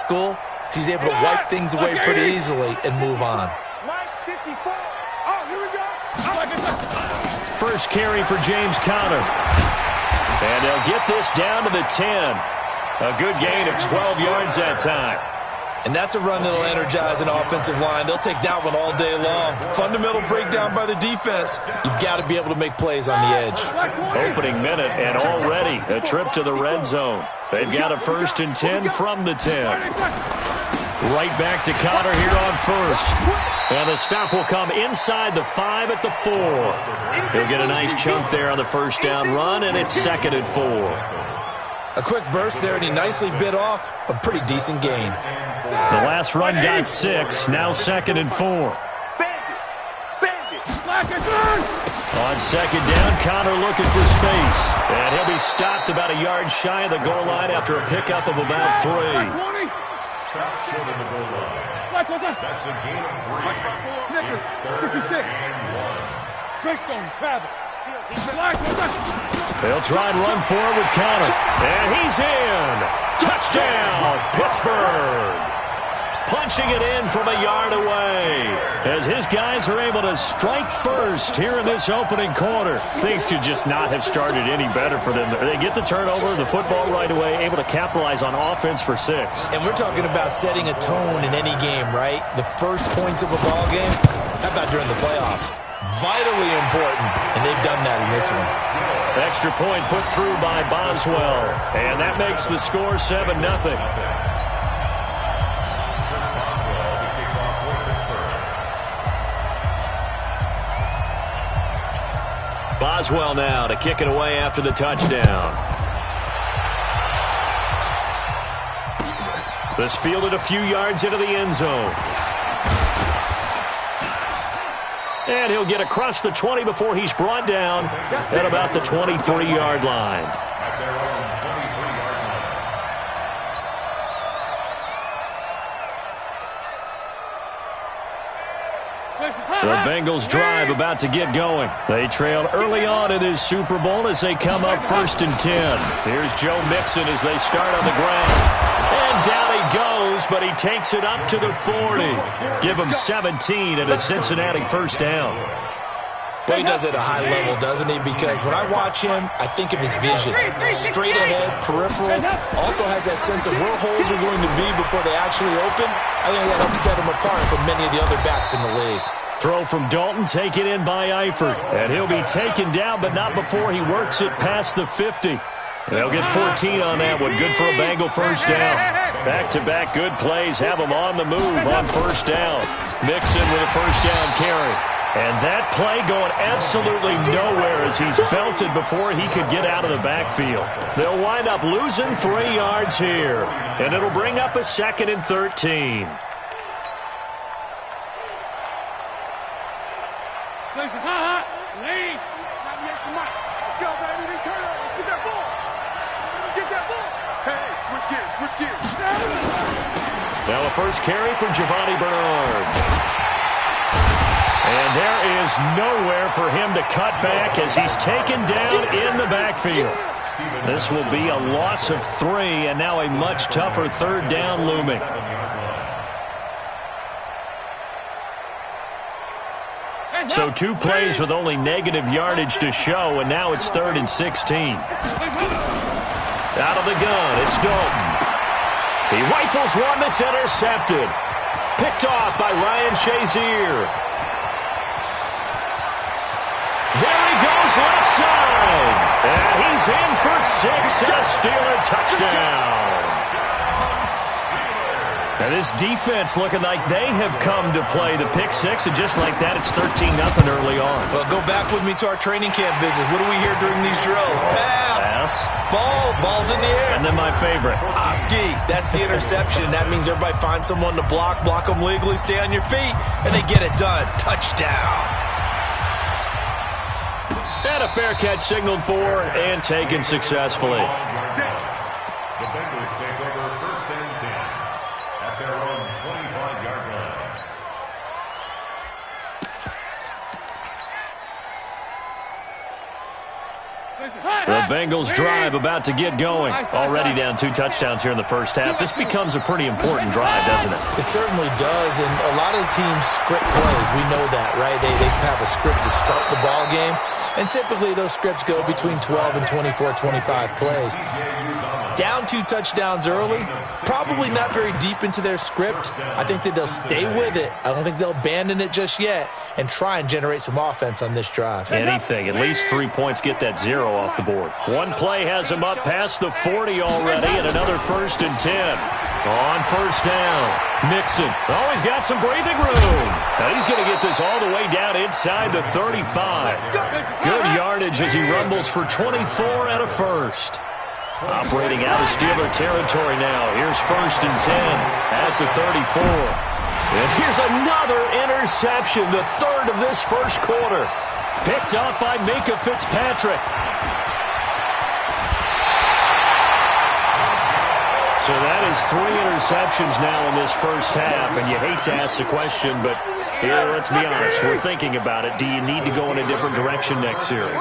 school, he's able to wipe things away pretty easily and move on. First carry for James Conner. And they'll get this down to the 10. A good gain of 12 yards that time. And that's a run that'll energize an offensive line. They'll take that one all day long. Fundamental breakdown by the defense. You've got to be able to make plays on the edge. Opening minute, and already a trip to the red zone. They've got a 1st and 10 from the 10. Right back to Conner here on first. And the stop will come inside the 5 at the 4. He'll get a nice chunk there on the first down run, and it's 2nd and 4. A quick burst there, and he nicely bit off a pretty decent gain. The last run got 6, now 2nd and 4. On 2nd down, Conner looking for space. And he'll be stopped about a yard shy of the goal line after a pickup of about 3. Stop short of the goal line. That's a gain of 3. 3rd and 1. They'll try and run forward with Conner. And he's in. Touchdown, Pittsburgh. Punching it in from a yard away as his guys are able to strike first here in this opening quarter. Things could just not have started any better for them. They get the turnover, the football right away, able to capitalize on offense for 6. And we're talking about setting a tone in any game, right? The first points of a ball game, how about during the playoffs? Vitally important, and they've done that in this one. Extra point put through by Boswell, and that makes the score 7-0. Boswell now to kick it away after the touchdown. This fielded a few yards into the end zone. And he'll get across the 20 before he's brought down at about the 23-yard line. The Bengals drive about to get going. They trailed early on in this Super Bowl as they come up 1st and 10. Here's Joe Mixon as they start on the ground. And down he goes, but he takes it up to the 40. Give him 17 and a Cincinnati 1st down. But he does it at a high level, doesn't he? Because when I watch him, I think of his vision. Straight ahead, peripheral. Also has that sense of where holes are going to be before they actually open. I think that helps set him apart from many of the other backs in the league. Throw from Dalton, taken in by Eifert. And he'll be taken down, but not before he works it past the 50. They'll get 14 on that one. Good for a Bengal 1st down. Back-to-back good plays have them on the move on 1st down. Mixon with a 1st down carry. And that play going absolutely nowhere as he's belted before he could get out of the backfield. They'll wind up losing 3 yards here. And it'll bring up a 2nd and 13. Now a first carry from Giovanni Bernard. And there is nowhere for him to cut back as he's taken down in the backfield. This will be a loss of 3 and now a much tougher 3rd down looming. So 2 plays with only negative yardage to show, and now it's 3rd and 16. Out of the gun, it's Dalton. He rifles one that's intercepted. Picked off by Ryan Shazier. There he goes left side. And he's in for 6 and a Steeler touchdown. And this defense looking like they have come to play the pick 6, and just like that, it's 13-0 early on. Well, go back with me to our training camp visit. What do we hear during these drills? Pass. Ball's in the air. And then my favorite. Ski. That's the interception. That means everybody finds someone to block them legally, stay on your feet, and they get it done. Touchdown. And a fair catch signaled for and taken successfully. The Bengals take over 1st and 10 at their own 25-yard line. The Bengals drive about to get going. Already down 2 touchdowns here in the first half. This becomes a pretty important drive, doesn't it? It certainly does, and a lot of the teams script plays. We know that, right? They have a script to start the ball game, and typically those scripts go between 12 and 24, 25 plays. Down 2 touchdowns early, probably not very deep into their script. I think that they'll stay with it. I don't think they'll abandon it just yet and try and generate some offense on this drive. Anything. At least 3 points, get that 0 off the board. One play has him up past the 40 already, and another 1st and 10. On first down, Mixon. Oh, he's got some breathing room. Now he's going to get this all the way down inside the 35. Good yardage as he rumbles for 24 and a first. Operating out of Steeler territory now. Here's 1st and 10 at the 34. And here's another interception, the 3rd of this first quarter. Picked up by Minkah Fitzpatrick. So that is 3 interceptions now in this first half, and you hate to ask the question, but here, let's be honest, we're thinking about it. Do you need to go in a different direction next series?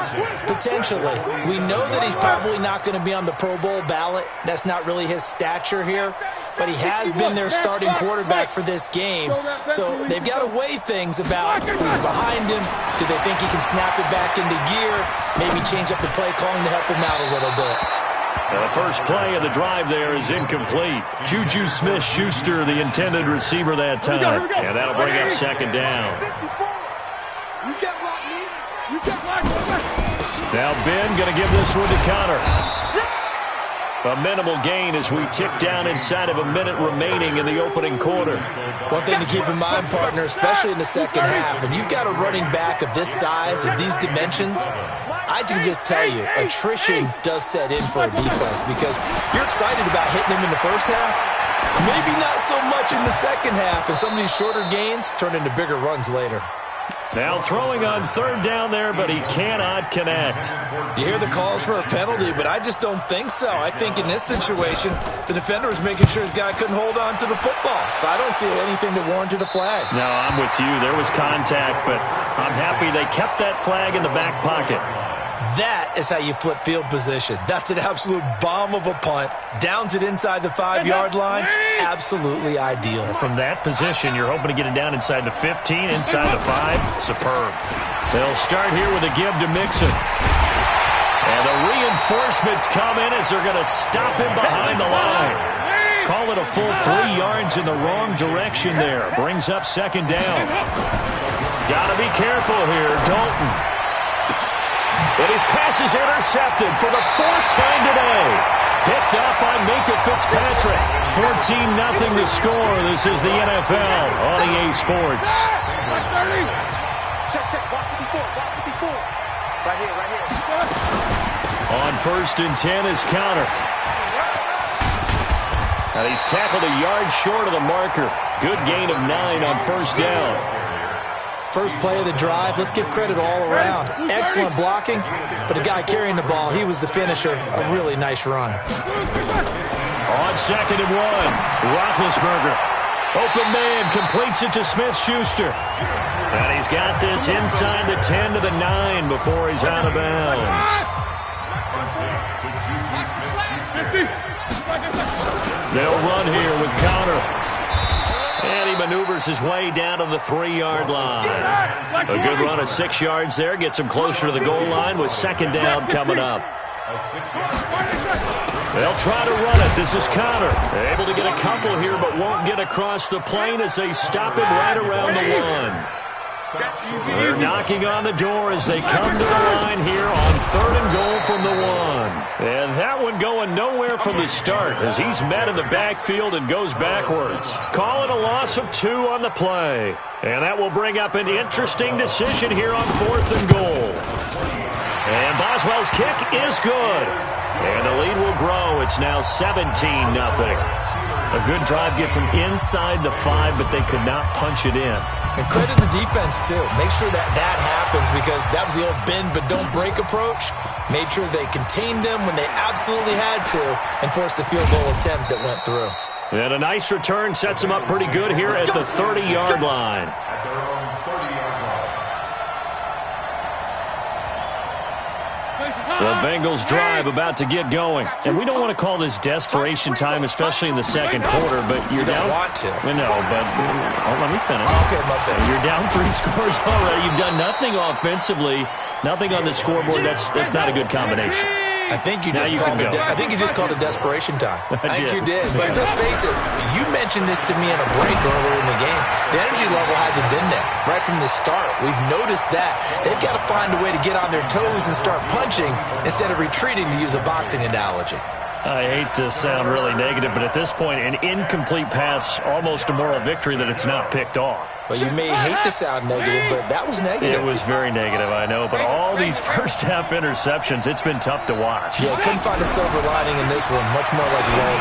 Potentially. We know that he's probably not going to be on the Pro Bowl ballot. That's not really his stature here, but he has been their starting quarterback for this game, so they've got to weigh things about who's behind him. Do they think he can snap it back into gear, maybe change up the play calling to help him out a little bit? The first play of the drive there is incomplete. Juju Smith-Schuster, the intended receiver that time. And that'll bring up 2nd down. Now Ben going to give this one to Connor. A minimal gain as we tick down inside of a minute remaining in the opening quarter. One thing to keep in mind, partner, especially in the second half, and you've got a running back of this size, of these dimensions, I can just tell you, attrition does set in for a defense because you're excited about hitting him in the first half, maybe not so much in the second half, and some of these shorter gains turn into bigger runs later. Now throwing on 3rd down there, but he cannot connect. You hear the calls for a penalty, but I just don't think so. I think in this situation, the defender was making sure his guy couldn't hold on to the football. So I don't see anything that warranted a flag. No, I'm with you. There was contact, but I'm happy they kept that flag in the back pocket. That is how you flip field position. That's an absolute bomb of a punt. Downs it inside the 5-yard line. Absolutely ideal. From that position, you're hoping to get it down inside the 15, inside the 5. Superb. They'll start here with a give to Mixon. And the reinforcements come in as they're going to stop him behind the line. Call it a full 3 yards in the wrong direction there. Brings up 2nd down. Got to be careful here. Dalton. And his pass is intercepted for the 4th time today. Picked up by Minkah Fitzpatrick. 14-0 the score. This is the NFL on EA Sports. On 1st and 10 is Connor. Now he's tackled a yard short of the marker. Good gain of 9 on 1st down. First play of the drive, let's give credit all around. Excellent blocking, but the guy carrying the ball, he was the finisher. A really nice run. On 2nd and 1, Roethlisberger. Open man, completes it to Smith-Schuster. And he's got this inside the 10 to the 9 before he's out of bounds. They'll run here with Connor. And he maneuvers his way down to the 3-yard line. A good run of 6 yards there. Gets him closer to the goal line with 2nd down coming up. They'll try to run it. This is Connor. Able to get a couple here, but won't get across the plane as they stop him right around the 1. They're knocking on the door as they come to the line here on 3rd and goal from the 1. And that one going nowhere from the start as he's met in the backfield and goes backwards. Call it a loss of 2 on the play. And that will bring up an interesting decision here on 4th and goal. And Boswell's kick is good. And the lead will grow. It's now 17-0. A good drive gets them inside the 5, but they could not punch it in. And credit the defense, too. Make sure that happens because that was the old bend but don't break approach. Made sure they contained them when they absolutely had to and forced the field goal attempt that went through. And a nice return sets them up pretty good here at the 30-yard line. The Bengals drive about to get going. And we don't want to call this desperation time, especially in the second quarter, but you're down. You don't want to. No, but let me finish. Okay, my bad. You're down 3 scores already. You've done nothing offensively, nothing on the scoreboard. That's not a good combination. I think you just called it desperation time. I think you did. But let's face it, you mentioned this to me in a break earlier in the game. The energy level hasn't been there right from the start. We've noticed that. They've got to find a way to get on their toes and start punching instead of retreating, to use a boxing analogy. I hate to sound really negative, but at this point, an incomplete pass, almost a moral victory that it's not picked off. Well, you may hate to sound negative, but that was negative. It was very negative, I know. But all these first-half interceptions, it's been tough to watch. Yeah, couldn't find a silver lining in this one. Much more like lead.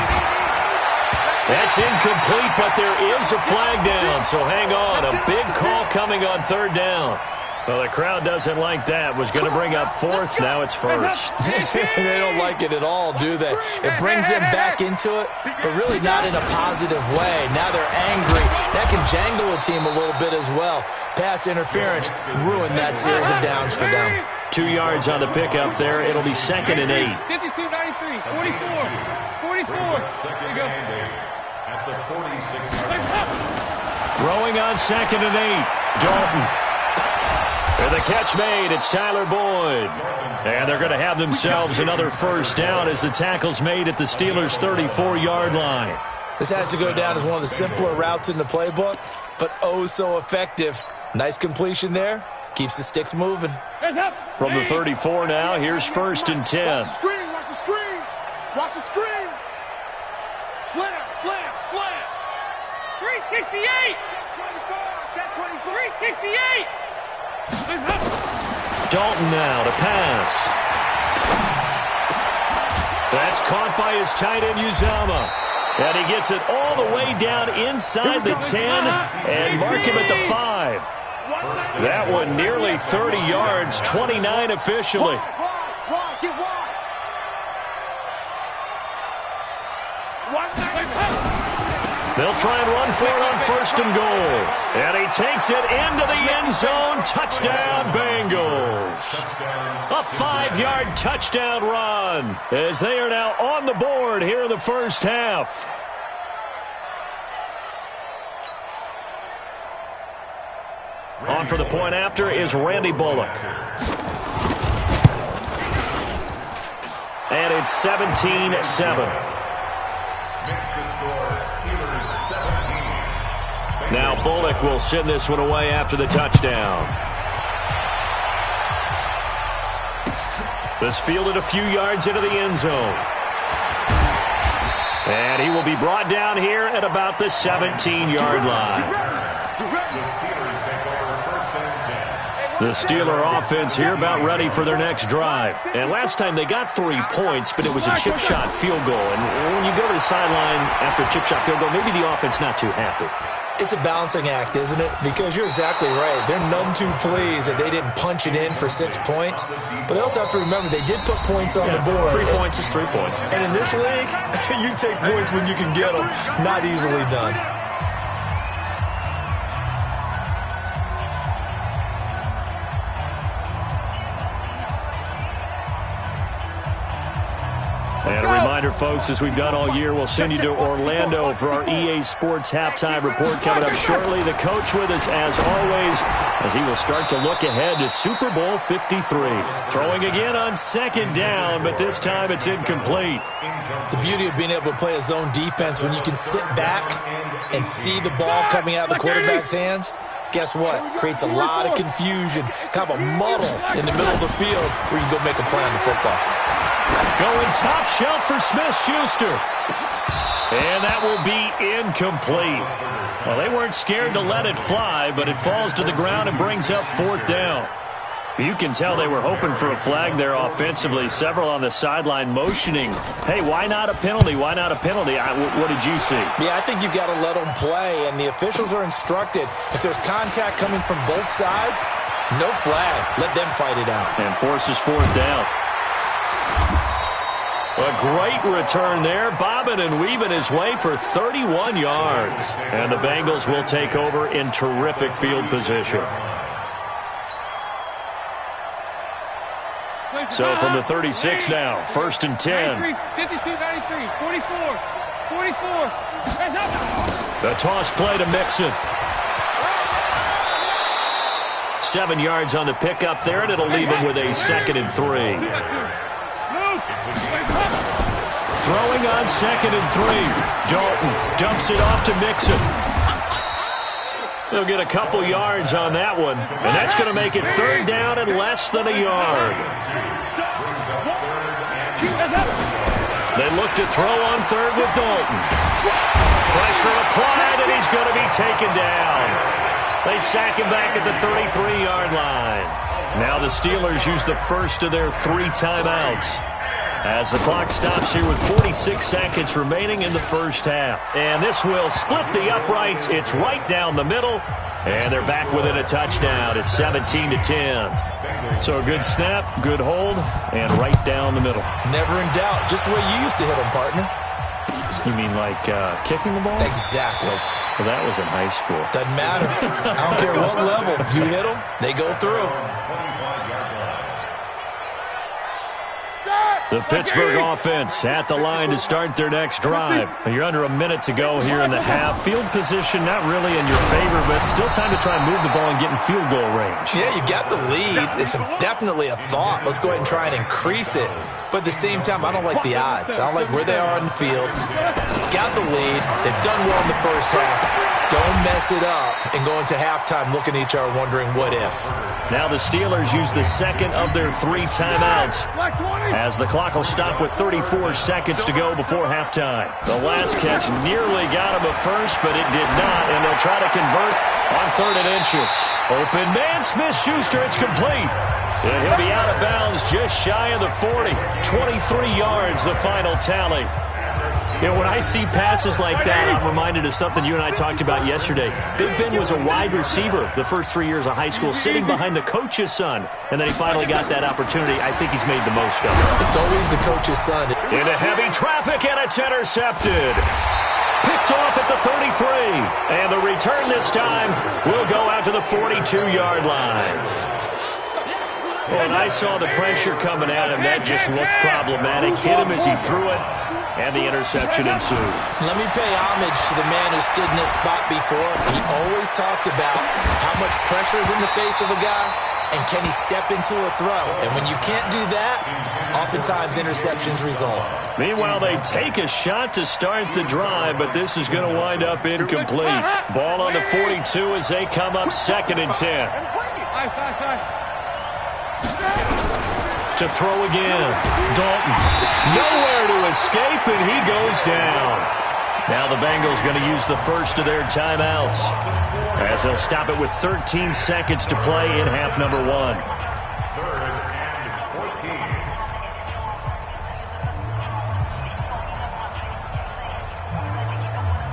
That's incomplete, but there is a flag down, so hang on. A big call coming on 3rd down. Well, the crowd doesn't like that. Was going to bring up 4th. Now it's 1st. They don't like it at all, do they? It brings them back into it, but really not in a positive way. Now they're angry. That can jangle a team a little bit as well. Pass interference ruined that series of downs for them. 2 yards on the pickup there. It'll be 2nd and 8. 52-93, 44. Second and 8 at the 46-yard. Throwing on 2nd and 8. Dalton. And the catch made. It's Tyler Boyd. And they're going to have themselves another first down as the tackle's made at the Steelers' 34-yard line. This has to go down as one of the simpler routes in the playbook, but oh so effective. Nice completion there. Keeps the sticks moving. From the 34 now, here's 1st and 10. Watch the screen, watch the screen. Watch the screen. Slam. 368. 368. Dalton now to pass. That's caught by his tight end, Uzama. And he gets it all the way down inside the 10 and mark him at the 5. That one nearly 30 yards, 29 officially. They'll try and run for it on 1st and goal. And he takes it into the end zone. Touchdown, Bengals. A 5-yard touchdown run as they are now on the board here in the first half. On for the point after is Randy Bullock. And it's 17-7. Now Bullock will send this one away after the touchdown. This fielded a few yards into the end zone. And he will be brought down here at about the 17-yard line. The Steeler offense here about ready for their next drive. And last time they got 3 points, but it was a chip shot field goal. And when you go to the sideline after a chip shot field goal, maybe the offense not too happy. It's a balancing act, isn't it? Because you're exactly right. They're none too pleased that they didn't punch it in for 6 points. But they also have to remember they did put points on the board. 3 points is 3 points. And in this league, you take points when you can get them. Not easily done. And a reminder, folks, as we've done all year, we'll send you to Orlando for our EA Sports halftime report coming up shortly. The coach with us, as always, as he will start to look ahead to Super Bowl 53. Throwing again on 2nd down, but this time it's incomplete. The beauty of being able to play a zone defense when you can sit back and see the ball coming out of the quarterback's hands, guess what? Creates a lot of confusion, kind of a muddle in the middle of the field where you can go make a play on the football. Going top shelf for Smith-Schuster. And that will be incomplete. Well, they weren't scared to let it fly, but it falls to the ground and brings up 4th down. You can tell they were hoping for a flag there offensively. Several on the sideline motioning, hey, why not a penalty? Why not a penalty? What did you see? Yeah, I think you've got to let them play, and the officials are instructed. If there's contact coming from both sides, no flag. Let them fight it out. And forces 4th down. A great return there, bobbing and weaving his way for 31 yards. And the Bengals will take over in terrific field position. So from the 36 now, 1st and 10. 52, 93, 44, 44. The toss play to Mixon. 7 yards on the pickup there, and it'll leave him with a 2nd and 3. Throwing on 2nd and 3. Dalton dumps it off to Mixon. They'll get a couple yards on that one, and that's going to make it 3rd down and less than a yard. They look to throw on 3rd with Dalton. Pressure applied, and he's going to be taken down. They sack him back at the 33-yard line. Now the Steelers use the first of their 3 timeouts as the clock stops here with 46 seconds remaining in the first half. And this will split the uprights. It's right down the middle, and they're back within a touchdown. It's 17-10. So a good snap, good hold, and right down the middle. Never in doubt. Just the way you used to hit them, partner. You mean like kicking the ball? Exactly. Well, that was in high school. Doesn't matter. I don't care what level. You hit them, they go through. The Pittsburgh offense at the line to start their next drive. You're under a minute to go here in the half. Field position not really in your favor, but still time to try and move the ball and get in field goal range. Yeah, you got the lead. It's definitely a thought. Let's go ahead and try and increase it. But at the same time, I don't like the odds. I don't like where they are on the field. Got the lead. They've done well in the first half. Don't mess it up and go into halftime looking at each other wondering what if. Now the Steelers use the second of their 3 timeouts as the clock will stop with 34 seconds to go before halftime. The last catch nearly got him at first, but it did not, and they'll try to convert on 3rd and inches. Open man, Smith-Schuster, it's complete. And he'll be out of bounds just shy of the 40. 23 yards, the final tally. You know, when I see passes like that, I'm reminded of something you and I talked about yesterday. Big Ben was a wide receiver the first 3 years of high school, sitting behind the coach's son, and then he finally got that opportunity. I think he's made the most of it. It's always the coach's son. Into heavy traffic, and it's intercepted. Picked off at the 33, and the return this time will go out to the 42-yard line. When I saw the pressure coming at him, that just looked problematic. Hit him as he threw it, and the interception ensued. Let me pay homage to the man who stood in this spot before. He always talked about how much pressure is in the face of a guy, and can he step into a throw? And when you can't do that, oftentimes interceptions result. Meanwhile, they take a shot to start the drive, but this is going to wind up incomplete. Ball on the 42 as they come up 2nd and 10. To throw again. Dalton. Nowhere to escape, and he goes down. Now the Bengals going to use the first of their timeouts as they'll stop it with 13 seconds to play in half number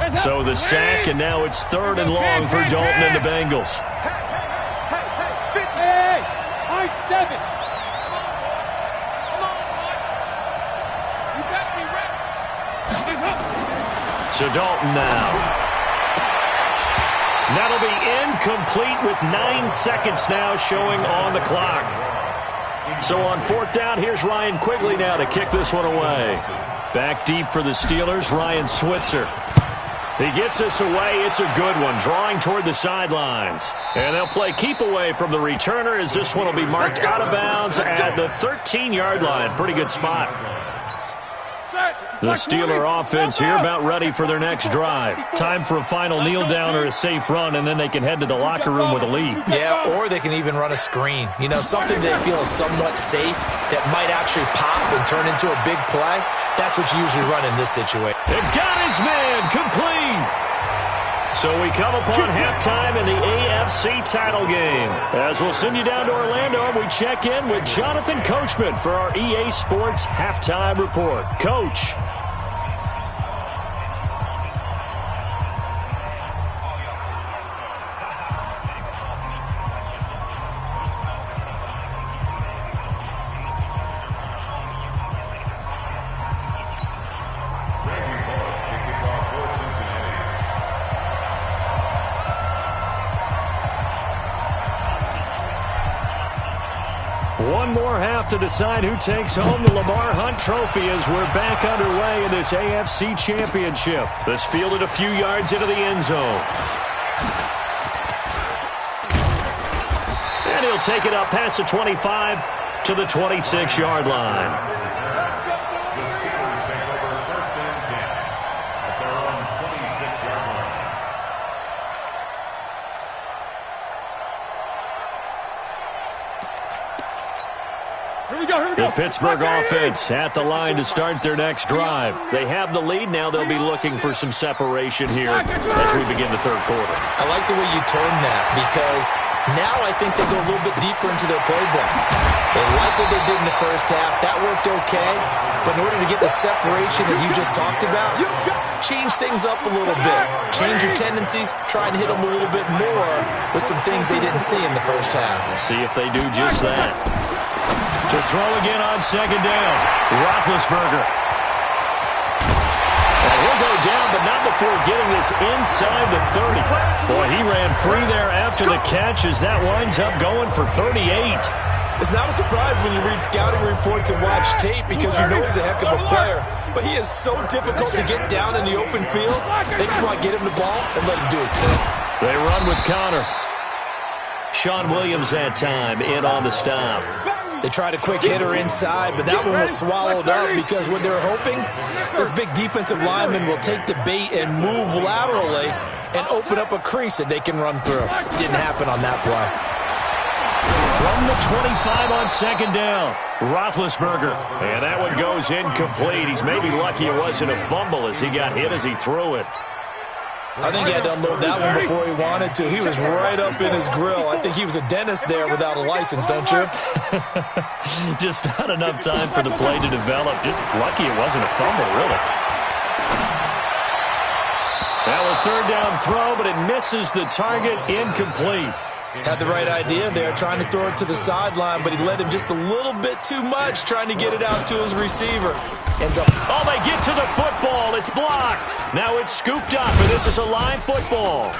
1. So the sack, and now it's 3rd and long for Dalton and the Bengals. Hey, I-7. So Dalton now. That'll be incomplete with 9 seconds now showing on the clock. So on 4th down, here's Ryan Quigley now to kick this one away. Back deep for the Steelers, Ryan Switzer. He gets this away. It's a good one, drawing toward the sidelines. And they'll play keep away from the returner as this one will be marked out of bounds at the 13-yard line. Pretty good spot. The Steeler offense here about ready for their next drive. Time for a final kneel down or a safe run, and then they can head to the locker room with a lead. Yeah, or they can even run a screen. You know, something they feel is somewhat safe that might actually pop and turn into a big play. That's what you usually run in this situation. It got his man complete. So we come upon halftime in the AFC title game. As we'll send you down to Orlando, and we check in with Jonathan Coachman for our EA Sports Halftime Report. Coach. One more half to decide who takes home the Lamar Hunt Trophy as we're back underway in this AFC Championship. This fielded a few yards into the end zone. And he'll take it up past the 25 to the 26-yard line. The Pittsburgh offense at the line to start their next drive. They have the lead. Now they'll be looking for some separation here as we begin the third quarter. I like the way you turned that because now I think they go a little bit deeper into their playbook. They like what they did in the first half. That worked okay. But in order to get the separation that you just talked about, change things up a little bit. Change your tendencies. Try and hit them a little bit more with some things they didn't see in the first half. See if they do just that. To throw again on second down, Roethlisberger. And he'll go down, but not before getting this inside the 30. Boy, he ran free there after the catch as that winds up going for 38. It's not a surprise when you read scouting reports and watch tape because you know he's a heck of a player. But he is so difficult to get down in the open field. They just want to get him the ball and let him do his thing. They run with Connor. Sean Williams that time in on the stop. They tried a quick hitter inside, but that one was swallowed up because what they're hoping, this big defensive lineman will take the bait and move laterally and open up a crease that they can run through. Didn't happen on that play. From the 25 on second down, Roethlisberger. And that one goes incomplete. He's maybe lucky it wasn't a fumble as he got hit as he threw it. I think he had to unload that one before he wanted to. He was right up in his grill. I think he was a dentist there without a license, don't you? Just not enough time for the play to develop. Just lucky it wasn't a fumble, really. Now a third down throw, but it misses the target, incomplete. Had the right idea there, trying to throw it to the sideline, but he led him just a little bit too much, trying to get it out to his receiver. Ends up. Oh, they get to the football. It's blocked. Now it's scooped up, and this is a live football.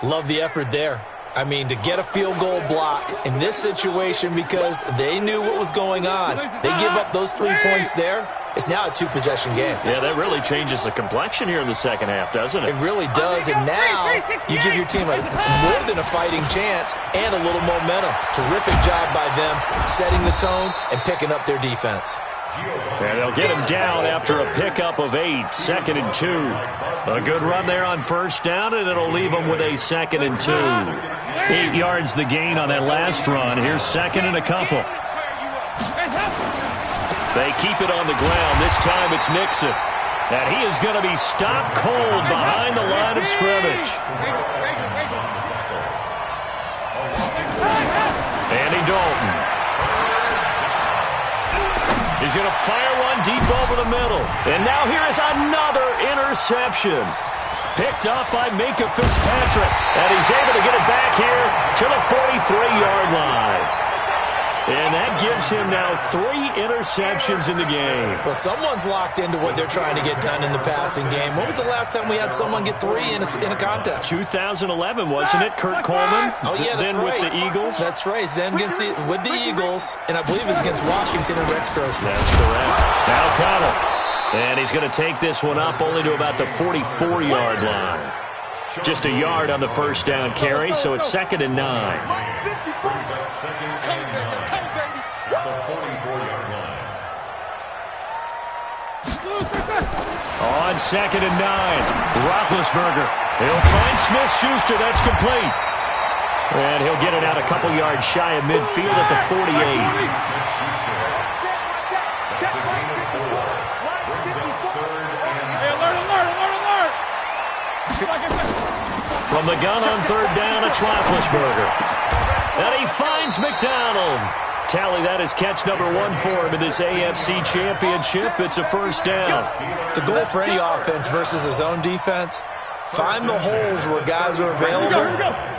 Love the effort there. I mean, to get a field goal block in this situation because they knew what was going on. They give up those 3 points there. It's now a two-possession game. Yeah, that really changes the complexion here in the second half, doesn't it? It really does, and now you give your team more than a fighting chance and a little momentum. Terrific job by them setting the tone and picking up their defense. And they'll get him down after a pickup of 8, 2nd and 2. A good run there on first down, and it'll leave them with a 2nd and 2. 8 yards the gain on that last run. Here's 2nd and a couple. They keep it on the ground. This time it's Nixon. And he is going to be stopped cold behind the line of scrimmage. Andy Dalton. He's going to fire one deep over the middle. And now here is another interception. Picked up by Minkah Fitzpatrick. And he's able to get it back here to the 43-yard line. And that gives him now 3 interceptions in the game. Well, someone's locked into what they're trying to get done in the passing game. When was the last time we had someone get 3 in a contest? 2011, wasn't it? Kurt Coleman? Oh, yeah, that's then right. With the Eagles? That's right. Then with the Eagles, and I believe it's against Washington and Rex Grossman. That's correct. Now Connor. And he's going to take this one up only to about the 44-yard line. Just a yard on the first down carry, so it's 2nd and 9. On 2nd and 9, Roethlisberger. He'll find Smith-Schuster. That's complete. And he'll get it out a couple yards shy of midfield at the 48. From the gun on third down, it's Roethlisberger. And he finds McDonald. Tally, that is catch number 1 for him in this AFC Championship. It's a first down. The goal for any offense versus his own defense, find the holes where guys are available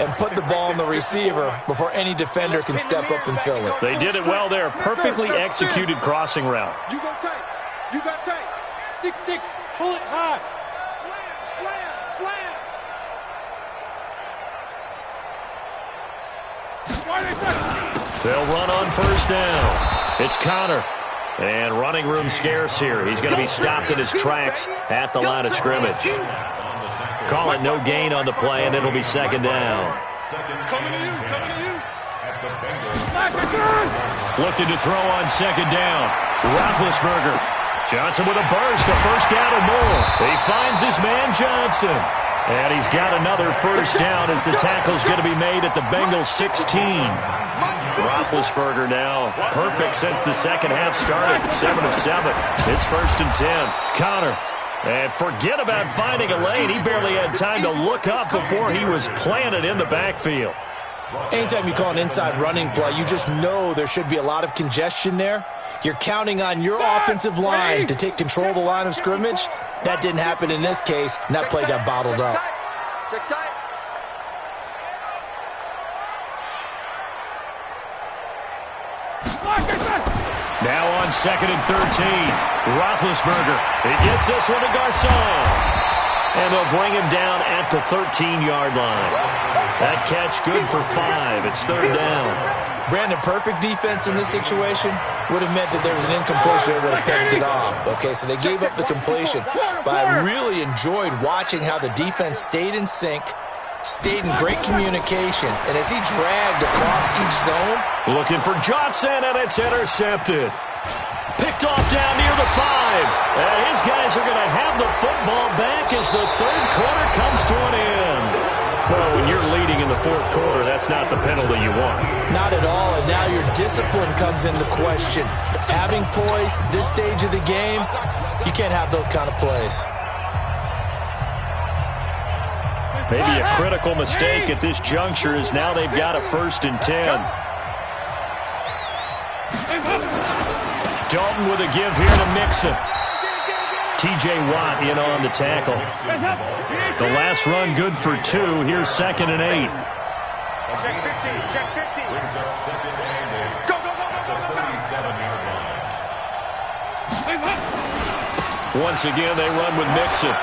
and put the ball on the receiver before any defender can step up and fill it. They did it well there. Perfectly executed crossing route. You got tight. You got tight. 6-6. Pull it high. Slam. They'll run on first down. It's Connor. And running room scarce here. He's going to be stopped in his tracks at the line of scrimmage. Call it no gain on the play, and it'll be second down. Coming to you. Looking to throw on second down. Roethlisberger. Johnson with a burst, a first down or more. He finds his man Johnson. And he's got another first down as the tackle's going to be made at the Bengals 16. Roethlisberger now perfect since the second half started. 7 of 7. It's first and 10. Connor. And forget about finding a lane. He barely had time to look up before he was planted in the backfield. Anytime you call an inside running play, you just know there should be a lot of congestion there. You're counting on your offensive line to take control of the line of scrimmage. That didn't happen in this case, and that play got bottled up. Now on second and 13. Roethlisberger. He gets this one to Garcon. And they'll bring him down at the 13-yard line. That catch good for 5. It's third down. Brandon, perfect defense in this situation would have meant that there was an incompletion that would have picked it off. Okay, so they gave up the completion. But I really enjoyed watching how the defense stayed in sync, stayed in great communication, and as he dragged across each zone. Looking for Johnson, and it's intercepted. Picked off down near the 5. And his guys are going to have the football back as the third quarter comes to an end. Well, when you're leading in the fourth quarter, that's not the penalty you want. Not at all, and now your discipline comes into question. Having poise this stage of the game, you can't have those kind of plays. Maybe a critical mistake at this juncture is now they've got a first and 10. Dalton with a give here to Mixon. T.J. Watt in on the tackle. The last run good for 2. Here's second and 8. Check 15, check 15. Brings up second and 8. Go. At the 37-yard line. Once again, they run with Mixon.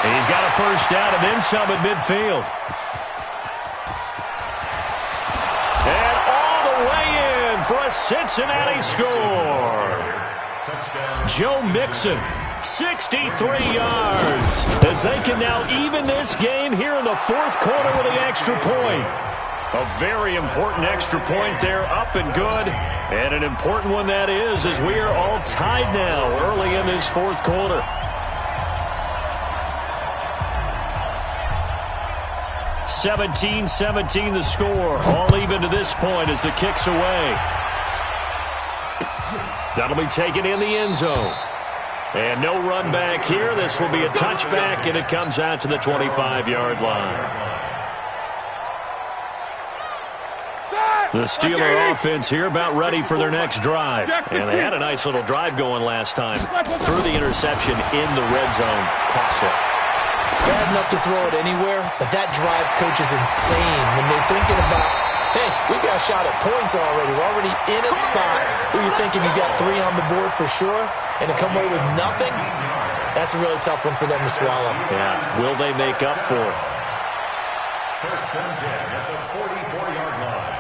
He's got a first down and then some at midfield. And all the way in for a Cincinnati score. Joe Mixon, 63 yards, as they can now even this game here in the fourth quarter with the extra point. A very important extra point there, up and good. And an important one that is, as we are all tied now early in this fourth quarter. 17-17 the score. All even to this point as the kick's away. That'll be taken in the end zone. And no run back here. This will be a touchback, and it comes out to the 25-yard line. The Steeler offense here about ready for their next drive. And they had a nice little drive going last time. Threw the interception in the red zone. Costly. Bad enough to throw it anywhere, but that drives coaches insane when they're thinking about, hey, we got a shot at points already. We're already in a spot where you're thinking you got 3 on the board for sure, and to come away with nothing, that's a really tough one for them to swallow. Yeah, will they make up for it? First and 10 at the 44-yard line.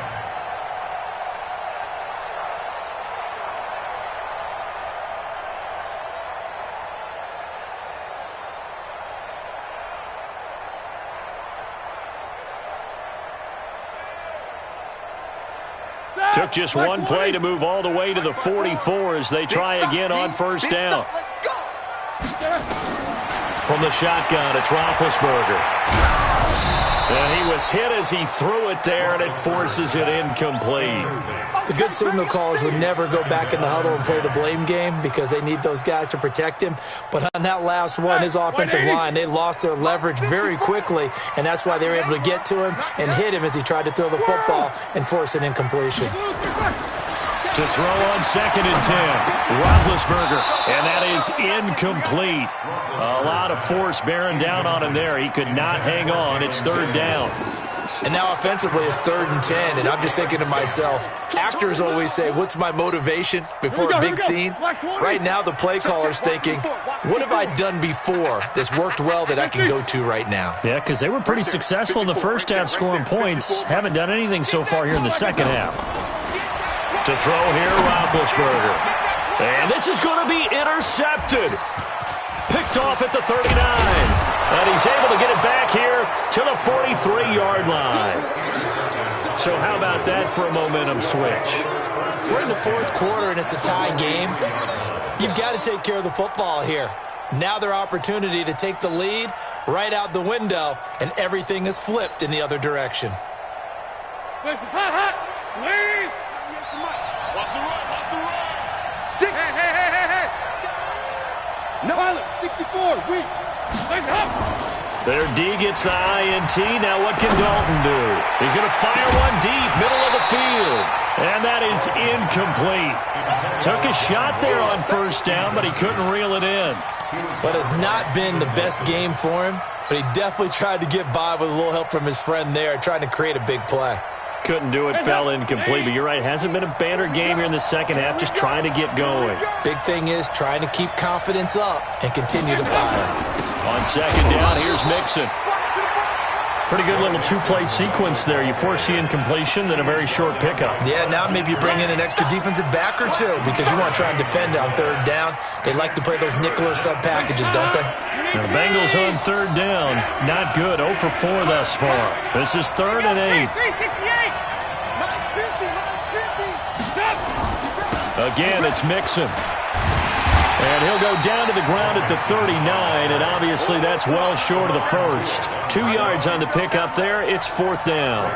Took just one play to move all the way to the 44 as they try again on first down. From the shotgun, it's Roethlisberger. And he was hit as he threw it there, and it forces it incomplete. The good signal callers would never go back in the huddle and play the blame game because they need those guys to protect him. But on that last one, his offensive line, they lost their leverage very quickly, and that's why they were able to get to him and hit him as he tried to throw the football and force an incompletion. To throw on second and 10, Roethlisberger, and that is incomplete. A lot of force bearing down on him there. He could not hang on. It's third down. And now offensively it's 3rd and 10, and I'm just thinking to myself, actors always say, what's my motivation before a big scene? Right now the play caller's thinking, what have I done before that's worked well that I can go to right now? Yeah, because they were pretty successful in the first half scoring points. Haven't done anything so far here in the second half. To throw here, Roethlisberger. And this is going to be intercepted. Picked off at the 39. And he's able to get it back here to the 43-yard line. So how about that for a momentum switch? We're in the fourth quarter, and it's a tie game. You've got to take care of the football here. Now their opportunity to take the lead right out the window, and everything is flipped in the other direction. Watch the run. Six. Hey. No, 64. Weak. Their D gets the INT. Now what can Dalton do? He's going to fire one deep, middle of the field. And that is incomplete. Took a shot there on first down, but he couldn't reel it in. But it's not been the best game for him, but he definitely tried to get by with a little help from his friend there, trying to create a big play. Couldn't do it, fell incomplete, but you're right, hasn't been a banner game here in the second half, just trying to get going. Big thing is trying to keep confidence up and continue to fire. On second down, here's Mixon. Pretty good little two-play sequence there. You force the incompletion, then a very short pickup. Yeah, now maybe you bring in an extra defensive back or two because you want to try and defend on third down. They like to play those nickel or sub packages, don't they? Now, the Bengals on third down. Not good. 0 for 4 thus far. This is 3rd and 8. Again, it's Mixon. And he'll go down to the ground at the 39, and obviously that's well short of the first. 2 yards on the pickup there. It's 4th down.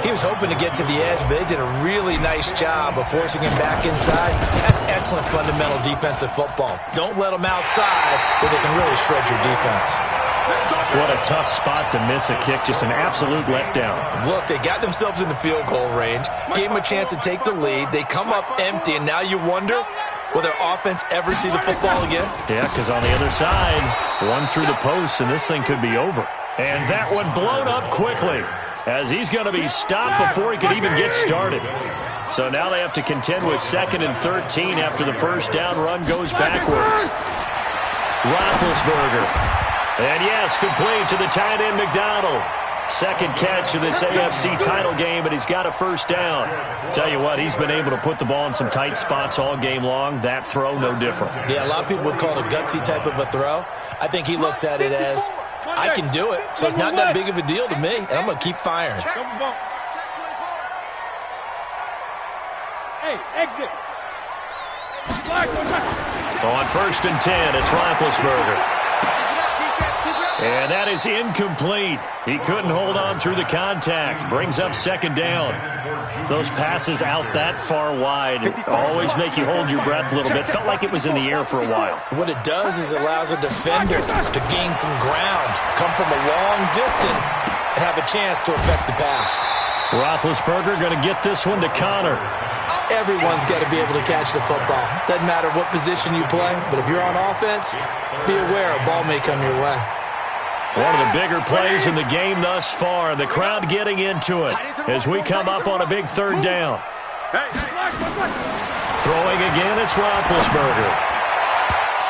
He was hoping to get to the edge, but they did a really nice job of forcing him back inside. That's excellent fundamental defensive football. Don't let them outside where they can really shred your defense. What a tough spot to miss a kick. Just an absolute letdown. Look, they got themselves in the field goal range, gave them a chance to take the lead. They come up empty, and now you wonder, will their offense ever see the football again? Yeah, because on the other side, one through the post, and this thing could be over. And that one blown up quickly, as he's going to be stopped before he could even get started. So now they have to contend with 2nd and 13 after the first down run goes backwards. Roethlisberger. And yes, complete to the tight end McDonald. Second catch of this AFC title game, and he's got a first down. Tell you what, he's been able to put the ball in some tight spots all game long. That throw, no different. Yeah, a lot of people would call it a gutsy type of a throw. I think he looks at it as, I can do it, so it's not that big of a deal to me, and I'm going to keep firing. Hey, exit. On 1st and 10, it's Roethlisberger. And that is incomplete. He couldn't hold on through the contact. Brings up 2nd down. Those passes out that far wide always make you hold your breath a little bit. Felt like it was in the air for a while. What it does is it allows a defender to gain some ground, come from a long distance, and have a chance to affect the pass. Roethlisberger going to get this one to Connor. Everyone's got to be able to catch the football. Doesn't matter what position you play, but if you're on offense, be aware a ball may come your way. One of the bigger plays in the game thus far. The crowd getting into it as we come up on a big 3rd down. Throwing again, it's Roethlisberger.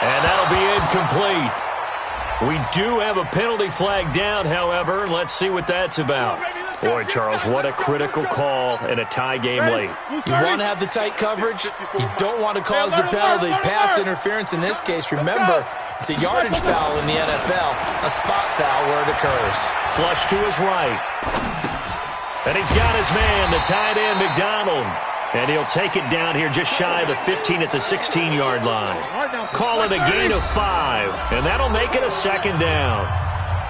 And that'll be incomplete. We do have a penalty flag down, however. Let's see what that's about. Boy, Charles, what a critical call in a tie game late. You want to have the tight coverage. You don't want to cause the penalty. Pass interference in this case. Remember, it's a yardage foul in the NFL, a spot foul where it occurs. Flush to his right. And he's got his man, the tight end, McDonald. And he'll take it down here just shy of the 15 at the 16-yard line. Call it a gain of 5, and that'll make it a 2nd down.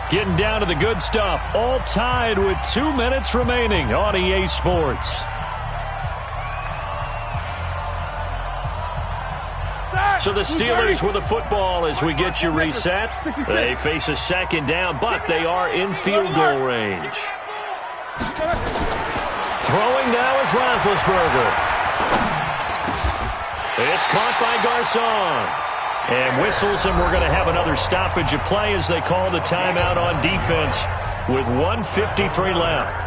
Getting down to the good stuff, all tied with 2 minutes remaining on EA Sports. So the Steelers with the football as we get you reset. They face a 2nd down, but they are in field goal range. Throwing now is Roethlisberger. It's caught by Garcon. And whistles, and we're going to have another stoppage of play as they call the timeout on defense with 1:53 left.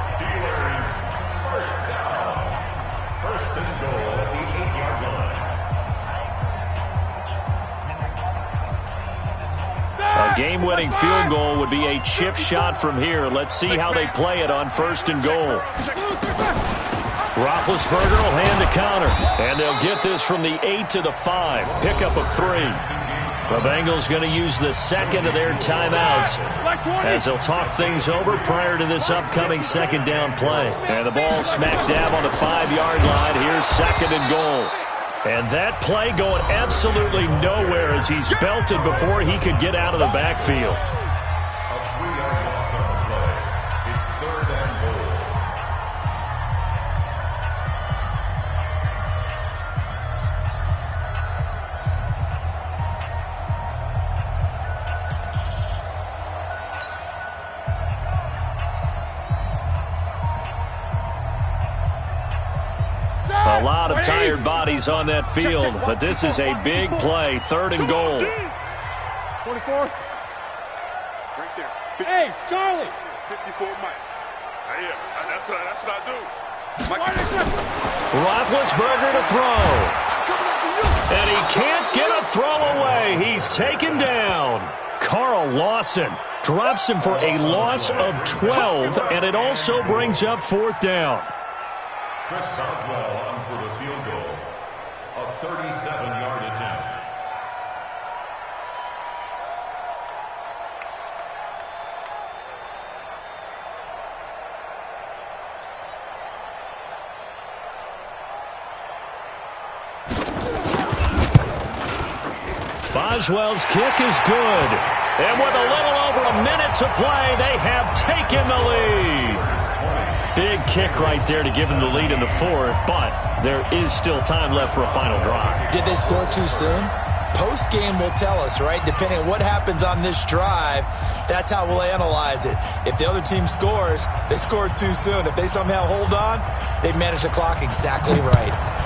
First and goal at the 8-yard line. A game-winning field goal would be a chip shot from here. Let's see how they play it on 1st and goal. Roethlisberger will hand the counter, and they'll get this from the 8 to the 5. Pickup of 3. The Bengals going to use the second of their timeouts as they'll talk things over prior to this upcoming second down play. And the ball smack dab on the 5-yard line. Here's second and goal. And that play going absolutely nowhere as he's belted before he could get out of the backfield. A 3-yard loss on the play. It's third and goal. A lot of tired bodies on that field, but this is a big play, third and goal. 24. Right there. Hey, Charlie. 54, Mike. Yeah, that's what I do. Roethlisberger to throw. And he can't get a throw away. He's taken down. Carl Lawson drops him for a loss of 12, and it also brings up fourth down. Chris Boswell on for the field goal. A 37-yard attempt. Boswell's kick is good. And with a little over a minute to play, they have taken the lead. Big kick right there to give them the lead in the fourth, but there is still time left for a final drive. Did they score too soon? Post-game will tell us, right? Depending on what happens on this drive, that's how we'll analyze it. If the other team scores, they scored too soon. If they somehow hold on, they've managed the clock exactly right.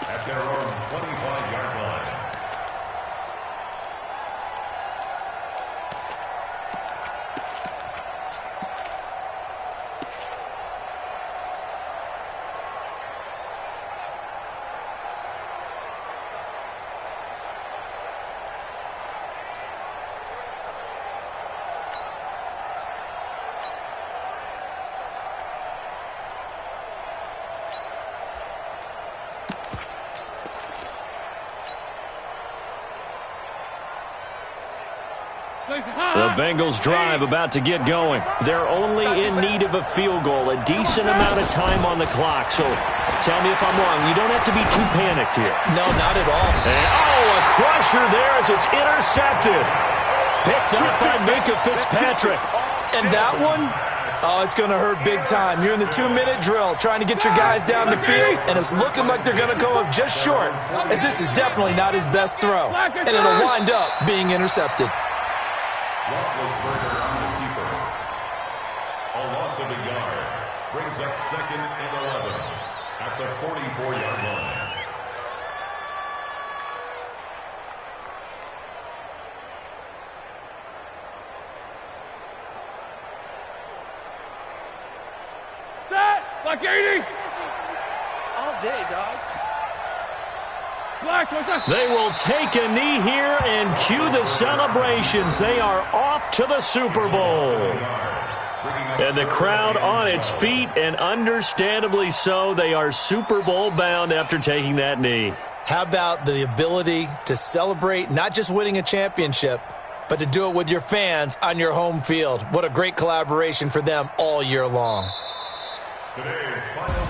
At their own 25-yard line. The Bengals drive about to get going. They're only in need of a field goal, a decent amount of time on the clock. So tell me if I'm wrong. You don't have to be too panicked here. No, not at all. And, a crusher there as it's intercepted. Picked up by Minkah Fitzpatrick. And that one, it's going to hurt big time. You're in the 2-minute drill trying to get your guys down the field, and it's looking like they're going to go up just short, as this is definitely not his best throw. And it'll wind up being intercepted. Roethlisberger on the keeper. A loss of a yard. Brings up second and 11 at the 44-yard line. Set! Like 80! All day, dog. They will take a knee here and cue the celebrations. They are off to the Super Bowl. And the crowd on its feet, and understandably so. They are Super Bowl bound after taking that knee. How about the ability to celebrate not just winning a championship, but to do it with your fans on your home field? What a great collaboration for them all year long.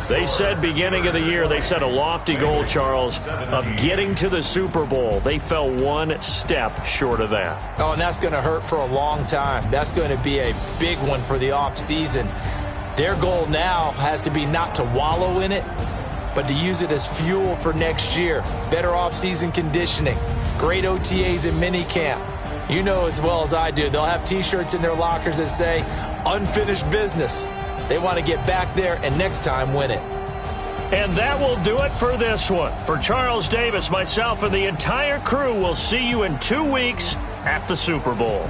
They said beginning of the year, they set a lofty goal, Charles, of getting to the Super Bowl. They fell one step short of that. Oh, and that's going to hurt for a long time. That's going to be a big one for the offseason. Their goal now has to be not to wallow in it, but to use it as fuel for next year. Better offseason conditioning, great OTAs and minicamp. You know as well as I do, they'll have T-shirts in their lockers that say, unfinished business. They want to get back there and next time win it. And that will do it for this one. For Charles Davis, myself, and the entire crew, we'll see you in 2 weeks at the Super Bowl.